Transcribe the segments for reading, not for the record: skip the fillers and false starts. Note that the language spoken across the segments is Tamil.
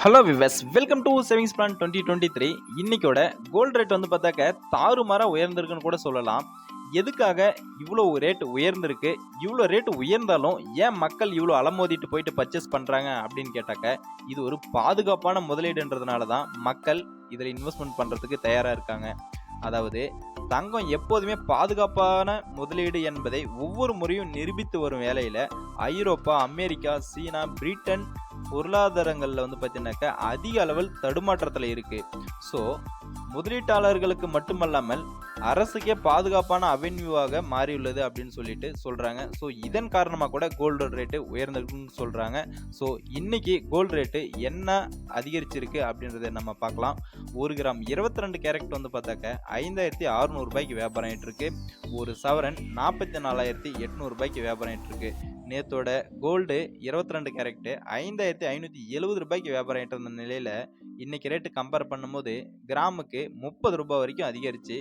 ஹலோ விவஸ், வெல்கம் டு சேவிங்ஸ் பிளான் 2023. இன்னைக்கோட கோல்டு ரேட் வந்து பார்த்தாக்க தாறுமாறாக உயர்ந்திருக்குன்னு கூட சொல்லலாம். எதுக்காக இவ்வளோ ரேட் உயர்ந்திருக்கு? இவ்வளோ ரேட் உயர்ந்தாலும் ஏன் மக்கள் இவ்வளோ அலமோதிட்டு போயிட்டு பர்ச்சேஸ் பண்ணுறாங்க அப்படின்னு கேட்டாக்க, இது ஒரு பாதுகாப்பான முதலீடுன்றதுனால தான் மக்கள் இதில் இன்வெஸ்ட்மெண்ட் பண்ணுறதுக்கு தயாராக இருக்காங்க. அதாவது தங்கம் எப்போதுமே பாதுகாப்பான முதலீடு என்பதை ஒவ்வொரு முறையும் நிரூபித்து வரும் வேளையில் ஐரோப்பா, அமெரிக்கா, சீனா, பிரிட்டன் பொருளாதாரங்களில் வந்து பார்த்தீங்கன்னாக்கா அதிக அளவில் தடுமாற்றத்தில் இருக்குது. ஸோ முதலீட்டாளர்களுக்கு மட்டுமல்லாமல் அரசுக்கே பாதுகாப்பான அவென்யூவாக மாறியுள்ளது அப்படின்னு சொல்லிட்டு சொல்கிறாங்க. ஸோ இதன் காரணமாக கூட கோல்டு ரேட்டு உயர்ந்திருக்குன்னு சொல்கிறாங்க. ஸோ இன்னைக்கு கோல்டு ரேட்டு என்ன அதிகரிச்சிருக்கு அப்படின்றத நம்ம பார்க்கலாம். 1 கிராம் 22 கேரட் வந்து பார்த்தாக்க 5600 ரூபாய்க்கு வியாபாரம் ஆகிட்டு இருக்கு. ஒரு சவரன் 44,800 ரூபாய்க்கு வியாபாரம் ஆகிட்டு இருக்கு. நேத்தோட கோல்டு 22 கேரக்ட் 5570 ரூபாய்க்கு வியாபாரம் ஆகிட்டு இருந்த நிலையில் இன்னைக்கு ரேட்டு கம்பேர் பண்ணும்போது கிராமுக்கு 30 ரூபாய் வரைக்கும் அதிகரித்து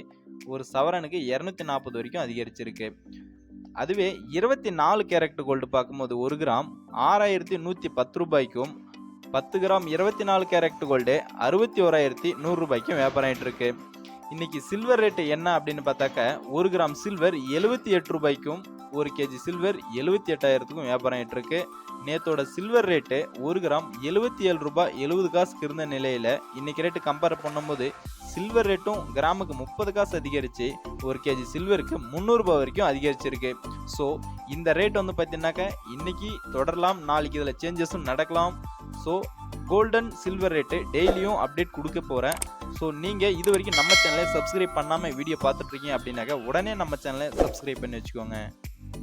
ஒரு சவரனுக்கு 240 வரைக்கும் அதிகரிச்சிருக்கு. அதுவே 24 கேரட் கோல்டு பார்க்கும்போது 1 கிராம் 6110 ரூபாய்க்கும் 10 கிராம் 24 கேரட் கோல்டு 61,100 ரூபாய்க்கும் வியாபாரம் ஆகிட்டு இருக்கு. இன்னைக்கு சில்வர் ரேட்டு என்ன அப்படின்னு பார்த்தாக்க 1 கிராம் சில்வர் 78 ரூபாய்க்கும் 1 கேஜி சில்வர் 78,000க்கும் வியாபாரம் ஆகிட்டு இருக்கு. நேத்தோட சில்வர் ரேட்டு 1 கிராம் 77 ரூபாய் 70 காசுக்கு இருந்த நிலையில இன்னைக்கு ரேட்டு கம்பேர் பண்ணும்போது சில்வர் ரேட்டும் கிராமுக்கு 30 காசு அதிகரித்து 1 கேஜி சில்வருக்கு 300 ரூபாய் வரைக்கும் அதிகரிச்சிருக்கு. ஸோ இந்த ரேட் வந்து பார்த்தீங்கன்னாக்க இன்னைக்கு தொடரலாம், நாளைக்கு இதில் சேஞ்சஸும் நடக்கலாம். ஸோ கோல்டன் சில்வர் ரேட்டு டெய்லியும் அப்டேட் கொடுக்க போகிறேன். ஸோ நீங்கள் இது வரைக்கும் நம்ம சேனலை சப்ஸ்கிரைப் பண்ணாமல் வீடியோ பார்த்துட்ருக்கீங்க அப்படின்னாக்க உடனே நம்ம சேனலை சப்ஸ்கிரைப் பண்ணி வச்சுக்கோங்க.